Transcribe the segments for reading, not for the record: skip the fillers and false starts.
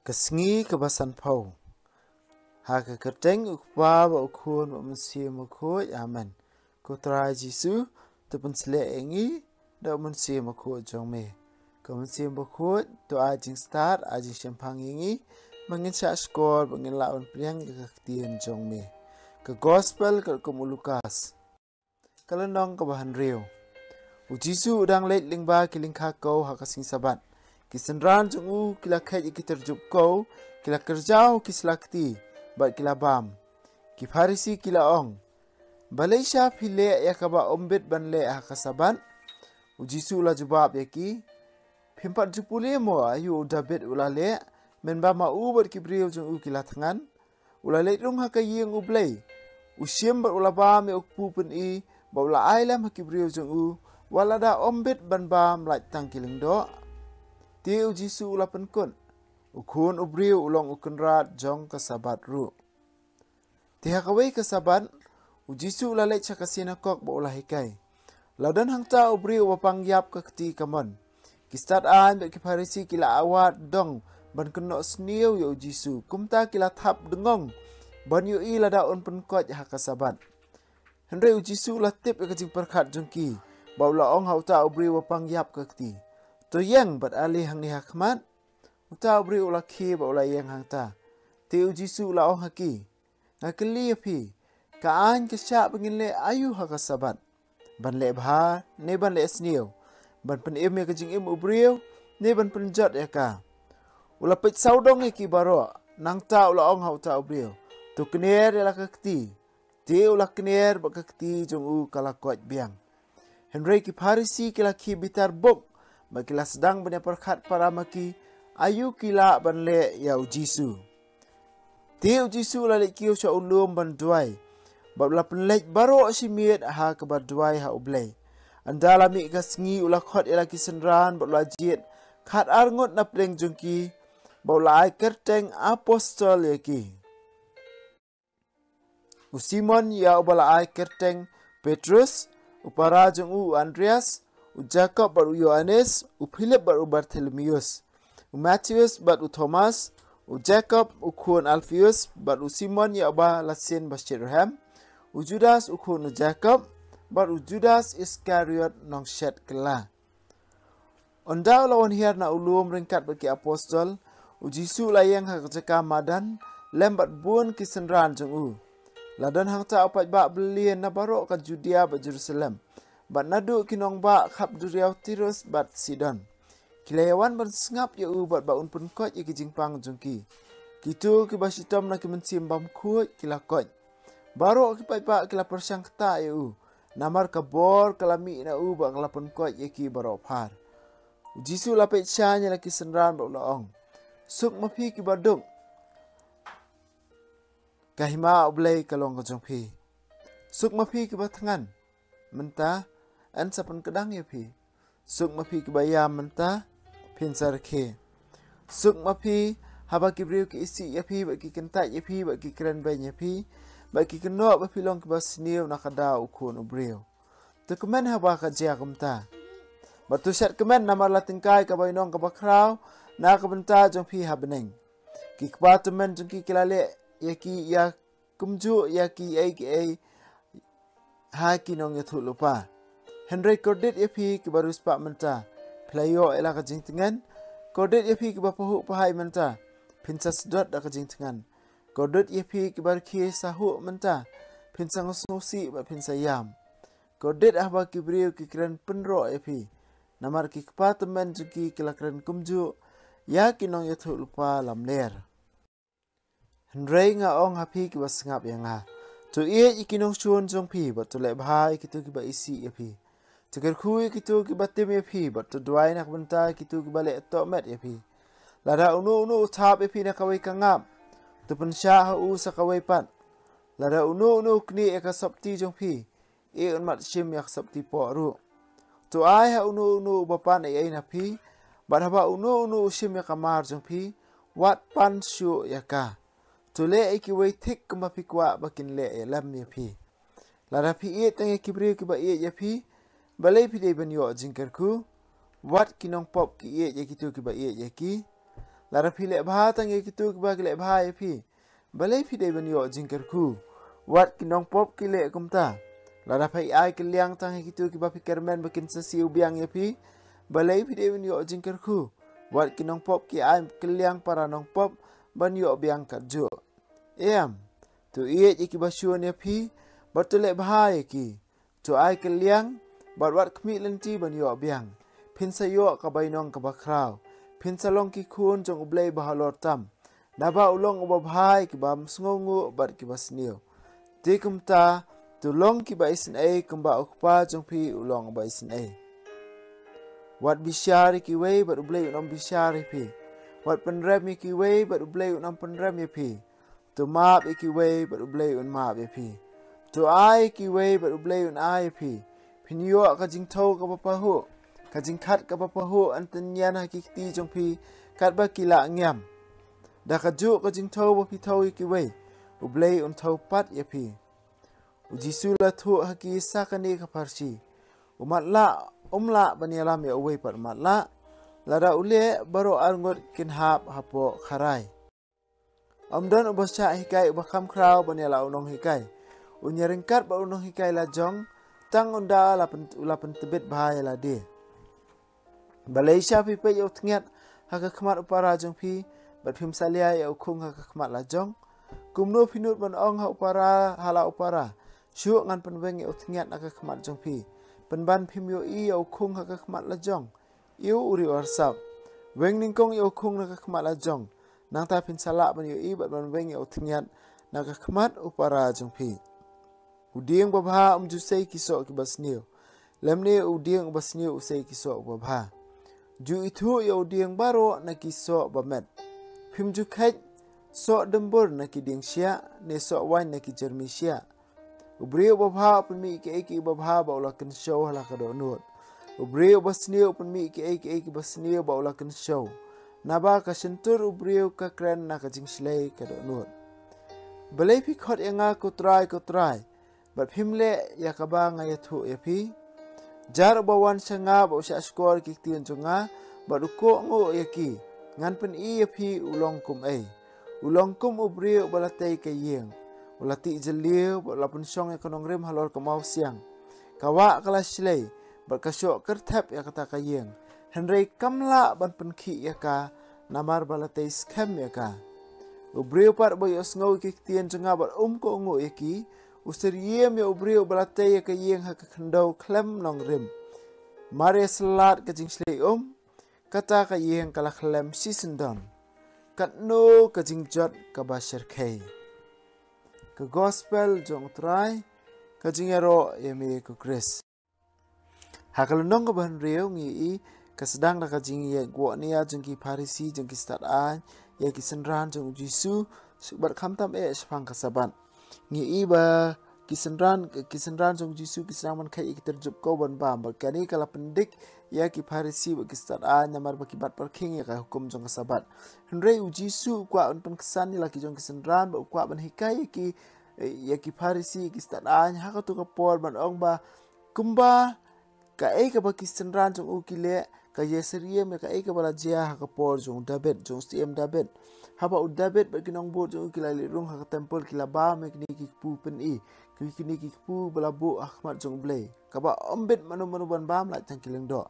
Kesngi kebasan pau. Haka kerteng ukpa ba ukun ba mensia makoi amen. Kutra Jisu tepun sele engi da mensia makoi jong me. Ka mensia makoi to ajing start ajing sempang engi mangin sya skor bangin lawan priang kektien jong me. Ke gospel ke Lukas. Kalenong ke bahan reo. Jisu udang leit lingba kiling kakau haka sing sabat. Kisenran jung kila kai terjup kau kila kerjau kislakti bat kila bam ki farisi kila ong Malaysia phile ya kaba ombet ban le hakasaban Jisu la jawab yaki phimpat jupule mo ayu dabet ulale menba ma ubat ki brio jung kila tangan ulale rung hakayeng ublei usim bat ulaba me ukpu pen I ba ula ailam hakibrio jung walada ombet ban bam lait tang kiling do Tiu Jisu ula penkun. Ukun ubriu ulong ukunrat jong kesabat ru. Tiha kawai kesabat, Jisu ula lech kasina kok ba ula hikai. Ladan hangta ubriu wapang yap kekti kamon. Kistat an bek kiparisi kila awat dong ban kenok sniu yo Jisu. Kumta kila thap dengong. Ban yu I lada un penkot ya kesabat. Hendrai Jisu ula tip kejing perkat jongki. Ba ula ong hauta ubriu wapang yap kekti. To yang bat ali hang ni hakmat uta bri ula ki ba ula yang hang ta tiu Jisu ula ong haki ngakeli api ka an ke sya pengin le ayu haka sabat ban le bha ne ban le snio ban pen em ke jing em ubriu ne ban pen jot ya ka ula pet saudong ki baro nang ta ula ong hau ta ubriu tu kner la kakti tiu ula kner ba kakti jong u kala kot biang Henry ki Parisi kila ki bitar bok Makila sedang banyak perkat para maki ayu kila ban le yau Jisu. Tiu Jisu lalik kiu sya ulum ban duai. Babla penlek baro simiet ha ke duai ha ublei. Andala mi kasngi ula khot ila kisenran babla jit khat arngot na pleng jungki babla ai kerteng apostol yaki. Simon ya ubala ai kerteng Petrus upara jung Andreas Jacob baru Yohanes, Philip baru Bartholomeus, Matthews baru Thomas, Jacob ukun Alphaeus baru Simon ya ba lasin Basirham, Judas ukun Jacob baru Judas Iskariot nong shet kela. Ondau lawan hiar na ulum ringkat bagi apostol, Jisu layang hak jaka madan lembat bun kisenran jung Ladan hang ta opat ba belian na barok ka Judea ba Jerusalem. Bat nadu kinong ba khap duriau Tirus bat Sidon. Kilayawan ban sengap ya bat baun pun kot ya kijingpang jungki. Kitu kibasitom na kimensim bam kuat kila kot. Baro kipai pa kila persyang kata ya Namar kabor kalami na ba kala pun kot ya ki baro par. Jisu lapet syanya laki senran ba ulaong. Suk mapi kibadung. Kahima ublay kalong kajongpi. Suk mapi kibatangan. Mentah. An sapan kedang ya pi. Suk mapi kebaya mentah pinsar ke. Suk mapi haba kibriu ki isi ya pi bagi kentat ya pi bagi keren bay ya pi bagi kenok bapi long kebas niu nakada ukun ubriu. Tu kemen haba kajia kumta. Batu syat kemen namar latingkai kabay nong kabakrau na kabenta jong pi habeneng. Ki kebatu men jong ki kilale ya ki ya kumju ya ki ai ha ki nong ya tu lupa. Henry Kordet yapi ke baru sepak menta. Pelayo ela kajing tengan. Kordet yapi ke bapahu pahai menta. Pinsa sedot da kajing tengan. Kordet yapi ke baru kie sahu menta. Pinsa ngosusi ba pinsa yam. Kordet ahba ke beriu ke keren penro yapi. Namar ke kepa teman juki ke lakren kumju. Ya kinong yatu lupa lam ler. Henry nga ong hapi ke basengap yang ha. Tu iya ikinong syun jong pi. Batu lek bahai kitu ke ba isi yapi. Tegar kui kitu ki batim ya pi, bat tu duai nak bentar kitu ki balik tok met ya pi. Lada unu utap ya pi nak kawai kangap. Tu pensya hu sa kawai pat. Lada unu kni ya ka sabti jong pi. E un mat shim ya ka sabti po ru. Tu ai ha unu bapan ai na pi. Bat haba unu shim ya kamar jong pi. Wat pan syu ya ka. Tu le iki wai tik kumapi kwa bakin le ya lam ya pi. Lada pi e tang ya kibri ki ba e ya pi. Balai pidai banyo jingkarku, wat kinong pop ki ye kitu ki ba ye ki, lara pi le bha tang ye kitu ki ba ki le bha ye pi balai pi de ban yo jingker ku wat ki nong pop ki le kumta lara pai ai ki liang tang ye kitu ki ba pi kermen bakin sasi ubiang ye pi balai pi de ban yo jingker ku wat ki nong pop ki ai ki liang para nong pop ban yo biang kat jo tu iye ki ba shuan ye pi bat tu le bha ye ki tu ai ki liang bat wat kmi lenti ban yo biang pin sa yo ka bai nong ka ba kraw pin sa long ki khun jong ublei ba halor tam naba ulong uba bhai ki ba msngongu bat ki ba snio te kumta tu long ki ba isin ai kumba ukpa jong pi ulong ba isin ai wat bishari ki wei bat ublei unom bishari pi wat penrem ki wei bat ublei unom penrem pi tu map ki wei bat ublei un map pi tu ai ki wei bat ublei un ai pi pin yo ka jing thau ka pa hu ka jing khat ka pa hu an tan yan hakikti jong pi kat ba kila ngiam da ka ju ka jing thau ba pi thau ki wei ublei un thau pat ye pi ujisu la thu haki sakani ka parsi umat la umla baniala me away pat mat la lada ule baro arngot kin hap hapo kharai amdan ubascha hikai ubakam kraw baniala unong hikai unyaringkat ba unong hikai la jong tang unda lapan tebet bahaya la de Malaysia pi pe yo tngiat haka khmat upara jong pi bat phim salia ya ukhung haka khmat la jong kumno pinut ban ong ha upara hala upara shu ngan penweng yo tngiat haka khmat jong pi penban phim yo i yo khung haka khmat la jong yu uri warsap weng ningkong yo khung haka khmat la jong nang ta pin sala ban yo i bat ban weng yo tngiat haka khmat upara jong pi udieng babha jusei kiso ki basnio lemne udieng basnio usei kiso babha ju itu yo udieng baro na kiso bamet phim ju khat so dembur na ki ding sia ne so wain na ki jermisia ubrio babha pemi ki eki babha ba ula ken show hala ka do nut ubrio basnio pemi ki eki basnio ba ula ken show naba ka sentur ubrio ka kren na ka jing slei ka do nut balai pi khot enga ko try bat phimle yakaba nga yathu yapi jar bawan sanga ba usha skor ki tin chunga bat ko ngo yaki ngan pen i yapi ulong kum ai ulong kum ubrio balatei ka yeng ulati jeliu ba lapun song ekonong rem halor ka mau siang kawa kala slei bat kasyo kerthap ya kata ka yeng henrei kamla ban pen khi yaka namar balatei scam yaka ubrio par boy osngo ki tin chunga bat ko ngo yaki usiriem ya ubrio balatei ka yeng ha ka khandau klem nong rim mare salat ka jingslei kata ka yeng kala klem sisendon kat no ka jingjot ka basher kei ka gospel jong trai ka jingero yemi ku kris hakal nong ka ban reu ngi i ka sedang ka jing ye gwo nia jong ki parisi jong ki stat an ye ki senran jong jisu subat khamtam spang ka saban ngi iba kisenran jong jisu kisang man kai terjup ko ban bam bakani kala pendik ya ki parisi ba kistat a nyamar ba kibat parking ya ka hukum jong sabat henrei u jisu kwa un pen kesan ni laki jong kisenran ba kwa ban hikai ya ki parisi kistat a ha ka tu ka por ban ong ba kumba ka ka ba kisenran jong u kile ka yeseriem ka ka bala jia ha ka por jong david jong cm david haba u david ba kinong bo jong kila rung ha ka temple kila ba me ki pu pen i kini ki pu balabu ahmad jong blay kaba ombet manu ban bam la tang kileng do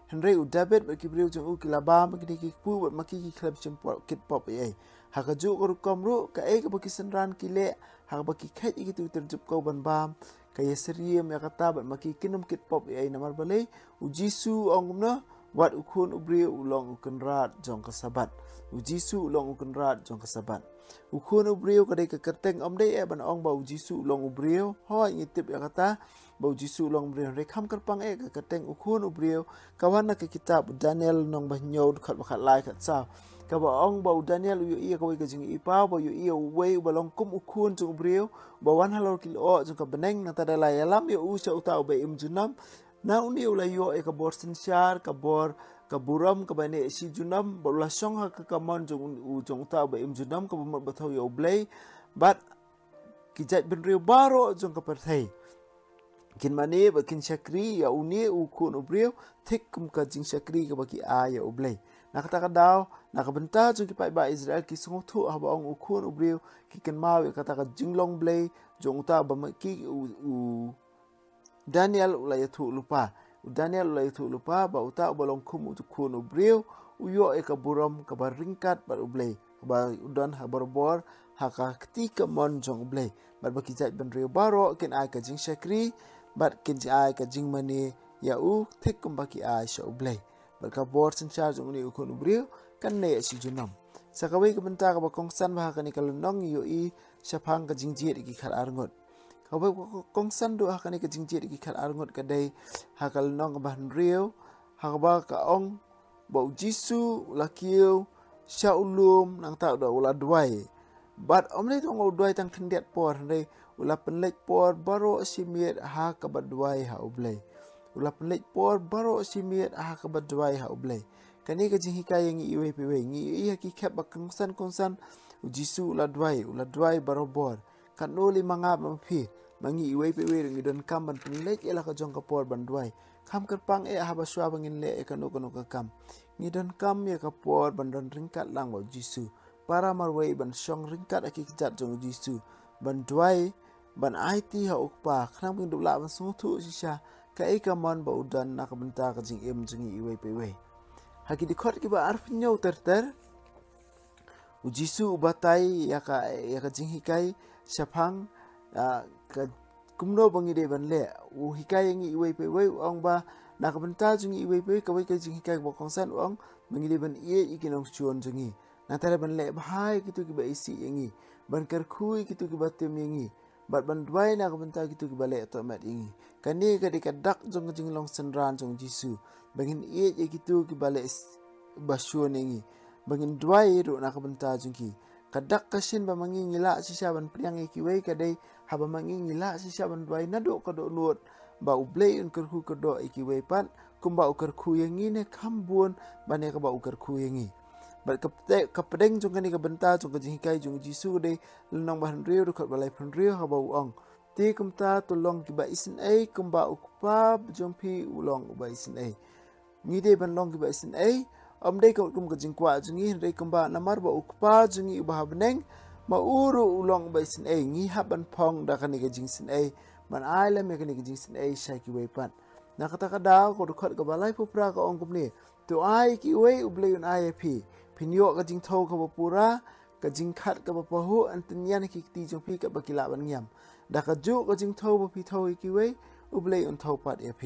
henrei u david ba ki briu jong u kila bam kini ki pu ba maki ki club chempol kit pop ai ha ka ju ko komru ka ka ba ki senran kile ha ba ki khat ki tu terjup ko ban bam ka yeseriem ya kata ba maki kinum kit pop ai namar balai u jisu ongumna wat ukun ubri ulong ukenrat jong kasabat u jisu ulong ukenrat jong kasabat ukun ubrio kadai ka kerteng omdei ban ong bau jisu ulong ubrio ho ngitip ya kata bau jisu ulong ubrio rekham kerpang ka kerteng ukun ubrio kawan na ka kitab Daniel nong ba nyod khat ba khat lai khat sa ka ba ong bau Daniel yu i ka wei ka jing i pa ba yu i wei ba long kum ukun jong ubrio ba wan halor kilo jong ka beneng na tada la yalam yu u sa utau ba im junam na uni ulai yo ka bor sinsyar ka bor kaburam ka bane si junam bola song ha ka kamon jong ta ba im junam ka bumot bathau yo blay bat kijat benrio baro jong ka perthai kin mane ba kin shakri ya uni u kun ubrio thik kum ka jing shakri ka ba ki a ya ublay Nakata nakabenta jong ki pai ba Israel ki sungu thu haba ong ukun ubriu ki ken mau kata ka jinglong blay jong ta ba ki u Daniel ulay thu lupa. Daniel ulay thu lupa ba uta ubalong kum ukun ubriu uyo ka buram ka baringkat ba ublay ba udan haborbor haka ketika mon jong ublay ba bakijat ban riu baro ken ai ka jing shakri ba ken ai ka jing mani ya u thik kum baki ai sha ublay ka bor sen charge uni ukun ubriu kan ne si junam sakawi ka benta ka bakong san ba ka ni kalunong yo I syapang ka jingjit ki khar arngot ka ba kong san do ka ni ka jingjit ki khar arngot ka dai ha kalunong ka ban riu ha ba ka ong bau jisu lakiu shaulum nang ta do ula duai bat omle tong duai tang khendiat por dai ula penlek por baro simiet ha ka badwai ha ublai ula penlek por baro simiet ha ka badwai ha ublai kani ka jing hikay yang iwe piwe ngi I ki khap bakang san konsan jisu ula duai baro bor kan no li mangap mampi mangi iwe piwe ngi don kam ban penlek ela ka jong ka por ban duai kam kerpang ha baswa bangin le kanu ka kam ngi don kam ya ka por ban don ringkat lang wa jisu para marway ban syong ringkat aki kijat jong jisu ban duai ban IT ha ukpa khnam king dubla ban sungtu sisha ka mon ba udan nakabenta ka jing jingi iwe piwe haki dikot ki ba arfinyo ter ujisu ubatai ya ka jing hikai syapang ka kumno bangi de ban le u hikai ngi iwe piwe ong ba nakabenta jingi iwe piwe ka ka jing hikai ba kongsan ong bangi de ban ie ikinong chuon jingi natara ban le bahai kitu ki ba isi yangi ban karkhui kitu ki ba tem yangi bat ban duai na kabenta kitu ki bale to mat ingi kani ka dikadak jong jing long senran jong jisu bangin ie kitu ki bale basyun ingi bangin duai ro na kabenta jong ki kadak kasin ba mangi ngila sisa ban priang ki wei kadai haba mangi ngila sisa ban duai nado kado nuot ba ublei un karku kado ki wei pan kumba ukarku yangi ne kambun bane ka ba ukarku yangi bat kapedeng jong kani ka benta jong ka jingkai jong jisu de lenong bahan riu dekat balai pan riu ha bau ong ti kumta tolong ki ba isin ai kumba ukpa jong pi ulong ba isin ai ngi de ban long ki ba isin ai om de ka kum ka jingkwa jungi de kumba namar ba ukpa jungi ba habneng ma uru ulong ba isin ai ngi haban pong da kani ka jing sin ai ban ai la me kani ka jing sin ai shaki wei pan na kata kada ko dekat ka balai pupra ka ong kumni to ai ki wei ublei un ai pi pinyo ka jing thau ka bapura ka jing khat ka bapahu antinyan ki ti jong pi ka bakila ban ngiam da ka ju ka jing thau ba pi thau ki wei ublei un thau pat ep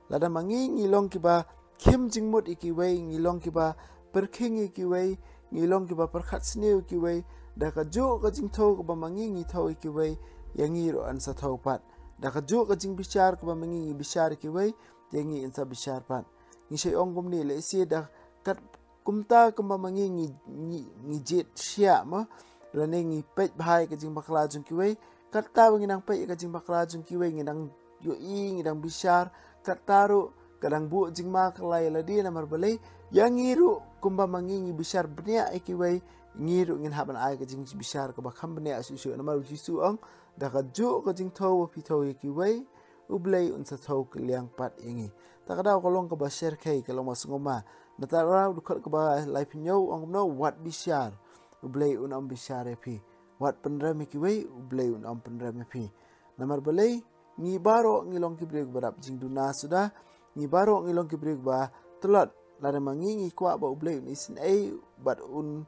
lada mangi ngilong ki ba kim jing mut ki wei ngilong ki ba perking ki wei ngilong ki ba perkhat sneu ki wei da ka ju ka jing thau ka ba mangi ngi thau ki wei yangi ro an sa thau pat da ka ju ka jing bichar ka ba mangi ngi bichar ki wei yangi in sa bichar pat ngi sei ong gum ni le si da kat kumta kumba mangi ngi jet sia ma lane ngi pet bhai ka jing bakla jung kiwe katta bangi nang pet ka jing bakla jung kiwe ngi nang yo I ngi nang bishar kattaru kadang bu jing ma klai ladi namar balai yang ngiru kumba mangi ngi bishar bnia kiwe ngiru ngin haban ai ka jing bishar ka bakham bnia su namar jisu ong da ka ju ka jing thaw pi thaw kiwe ublei unsa thaw kliang pat ingi takada kolong ka ba share kai kalong masungoma natara dukat ka ba life nyo ong no wat bishar ublei un am bishar pi wat pendra mi kiwe ublei un am pendra mi pi namar balai ngi baro ngilong ki brek barap jing duna sudah ngi baro ngilong ki brek ba telot lada mangi ngi kwa ba ublei un isin ai bat un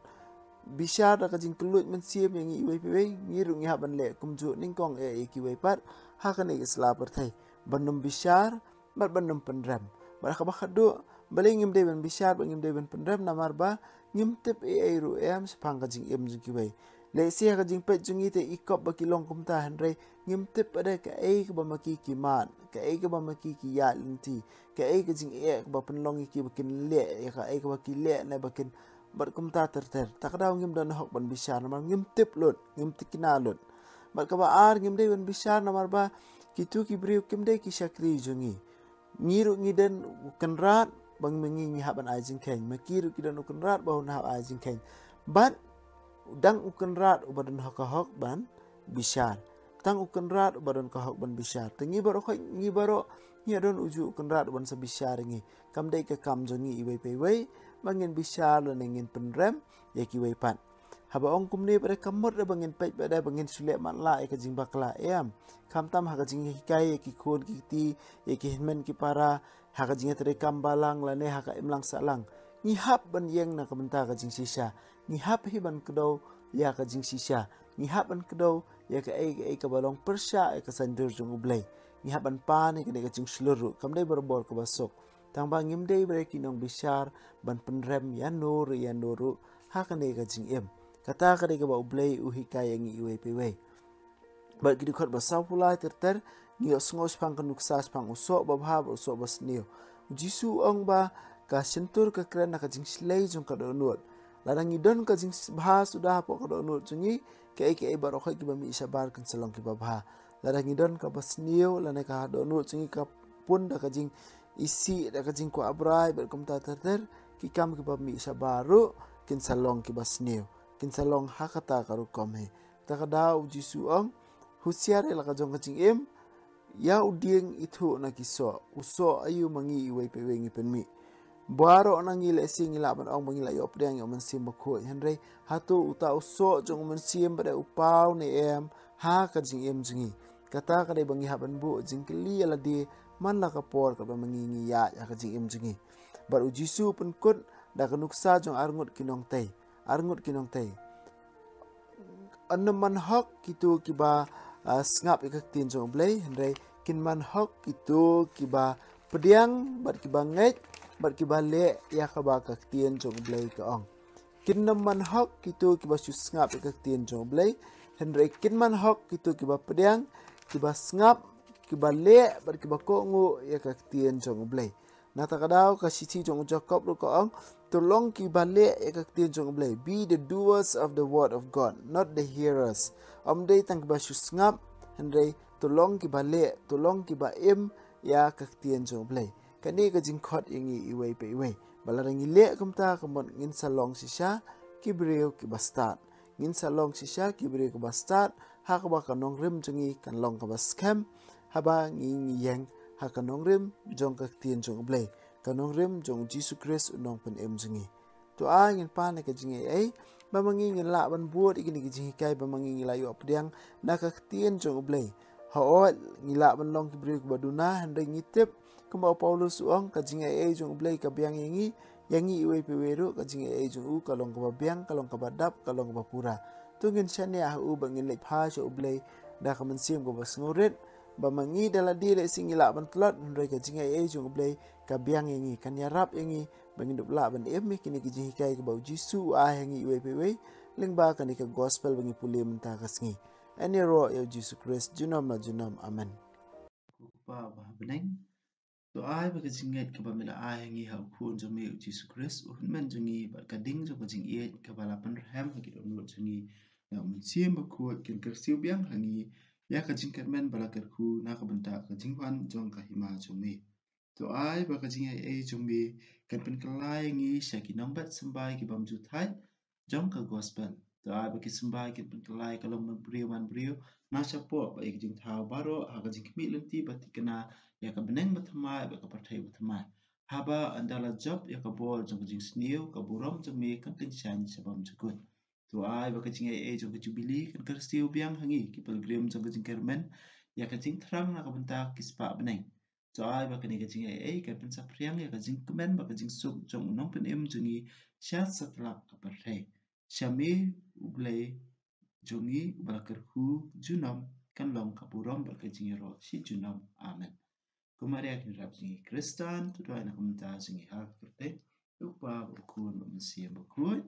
bishar da ka jing tulut men siam yang ngi iwe pi ngi ru ngi haban le kumju ning kong e ki we pat ha kan e isla perthai banum bishar bat banum pendram ba ka ba khadu balai ngim de ban bishar ngim de ban pendram namar ba ngim tip e ru em sepang ka jing em jing ki we le sia ka jing pet jungi te ikop ba kilong kumta hanre ngim tip ada ka e ka ba maki ki man ka e ka ba maki ki ya linti ka e ka jing e ka ba penlong ki bakin le ka e ka ba ki le na bakin bar kumta ter takdaw ngim dan hok ban bishar namar ngim tip lut ngim tikina lut bar ka ba ar ngim de ban bishar namar ba kitu ki briu kim de ki shakri jungi ngiru ngiden kenrat bang mengi haban ajing ken makiru kidan ukenrat bau na ajing ken ban dang ukenrat ubadan hok ban bishar tang ukenrat ubadan hok ban bishar tengi baro khoi ngi baro ngi don uju ukenrat ban sa bishar ngi kam dei ka kam jongi iwe pe wei bangin bishar la ningin penrem ya ki weipat. Haba ong kumni pada kamut da bangin pej pada bangin sulet matla ya ka jing bakla em. Kam tam ha ka jing hikai ya ki kun ki ti ya ki hinmen ki para ha ka jing terekam balang la ne ha ka imlang salang. Ngihap ban yeng na kabenta ka jing sisha. Ngihap hiban kedau ya ka jing sisha. Ngihap ban kedau ya ka ai ka balong persya ya ka sandur jung ublay. Ngihap ban pan ya ka ne ka jing sluru. Kam dai berbor ka basok. Tang ba ngim dai bre kinong bishar ban penrem ya nuru ha ka ne ka jing em. Kata ka dai ka ba ublay uhikai yang iwe pewe. Bat ki dikhat ba sapulai ter ngi osngos pang kanuk sas pang usok babha usok basnio. Jisu ong ba ka sentur ka kren na ka jing slay jung ka donut. Ladang idon ka jing bha sudah po ka donut jungi ke ai barokha ki ba mi sabar kan salong ki babha. Ladang idon ka basnio lana ka donut jungi ka pun da ka jing isi da ka jing ko abrai ber kom ta ter ki kam ki ba mi sabaru kin salong ki basnio. Kin salong hakata karu kom he. Ta ka da jisu ong husiar la ka jong ka jing em ya udieng itu na kiso uso ayu mangi iwai pe wengi penmi baro nangi le sing ila ban ong mangi la yop deng yo mensim bakho henry hatu uta uso jong mensim pada upau ne em ha ka jing em jingi kata ka dai bangi haban bu jing kli ala di man la ka por ka ba mangi ngi ya ka jing em jingi bar ujisu pen kut da ka nuksa jong arngut kinong tai anman hok kitu kiba ngap ikak tin jong blay henry kin man hok itu kiba pediang bat kiba ngej bat kiba le ya kaba kak tin jong blay ka ong kin man hok itu kiba sus ngap ikak tin jong blay henry kin man hok itu kiba pediang kiba ngap kiba le bat kiba ko ngu ya kak tin jong blay nata kadau ka sisi jong Jacob ru ka ong tolong kiba le ya kak tin jong blay be the doers of the word of God not the hearers day tang kiba sus ngap henry tolong kiba le tolong kiba em ya kaktian jong blay kani ka jing khot ingi iwei pe iwei balarang ile kamta kamon ngin salong sisha kibreu kiba start ngin salong sisha kibreu kiba start ha ka ba kanong rim jungi kan long ka ba scam haba ngi yang ha kanong rim jong kaktian jong blay kanong rim jong Jesus Christ unong pen em jungi to a ngin pa na ka jing ai ba mangi ngin la ban buat igini ki jing kai ba mangi ngila yo apdiang na kaktian jong blay haot ngila ban long ki bri ku baduna hande ngitip kemau Paulus uang ka jing ai jong blay ka biang yangi iwe peweru ka jing ai jong u kalong ka biang kalong ka badap kalong ka pura tungin shane ah u bangin lek pha jo blay da ka mensim ko bas ngoret ba mangi dala di le singila ban tlot hande ka jing ai jong blay ka biang yangi kan yarap yangi bangin dupla ban em kini ki jing kai ka bau jisu a yangi iwe pewe lingba kan ka gospel bangi pulim ta kasngi ani ro ya Jesus Christ junom na junom amen ba beneng to ai ba jinget ka ba mila ai ngi ha khun jo me Jesus Christ un men jungi ba ka ding jo ba jing e ka ba la pan ham ha ki do no jungi na mun sim ba khu ken ker siu biang hangi ya ka jing ker men ba la ker khu na ka banta ka jing wan jong ka hima jo me to ai ba ka jing e jo me kan pen ka lai ngi sha ki nong bat sambai ki bam ju thai jong ka gospel to ai ba ki sambai ki pen ka lai ka long man brio na chapo ba ik jing thao baro ha ka jing mi lenti ba ti kana ya ka beneng bathamai ba ka pathai bathamai haba andala job ya ka bol jong jing sniu ka burom jong me kan tin shan sabam chukun to ai ba ka jing ai jong ka jubilee kan kar stiu biang hangi ki pilgrim jong ka jing kermen ya ka jing thrang na ka banta kispa beneng to ai ba ka ni ka jing ai ka pen sapriang ya ka jing kumen ba ka jing suk jong nong pen em jongi shat satlak ka pathai shami ublei jongi balakar hu junam kan long kapurom berkecing ro si junam amen kumaria kin rap jingi kristan tu doi na kumta jingi ha kerte lupa ukun mesia bakut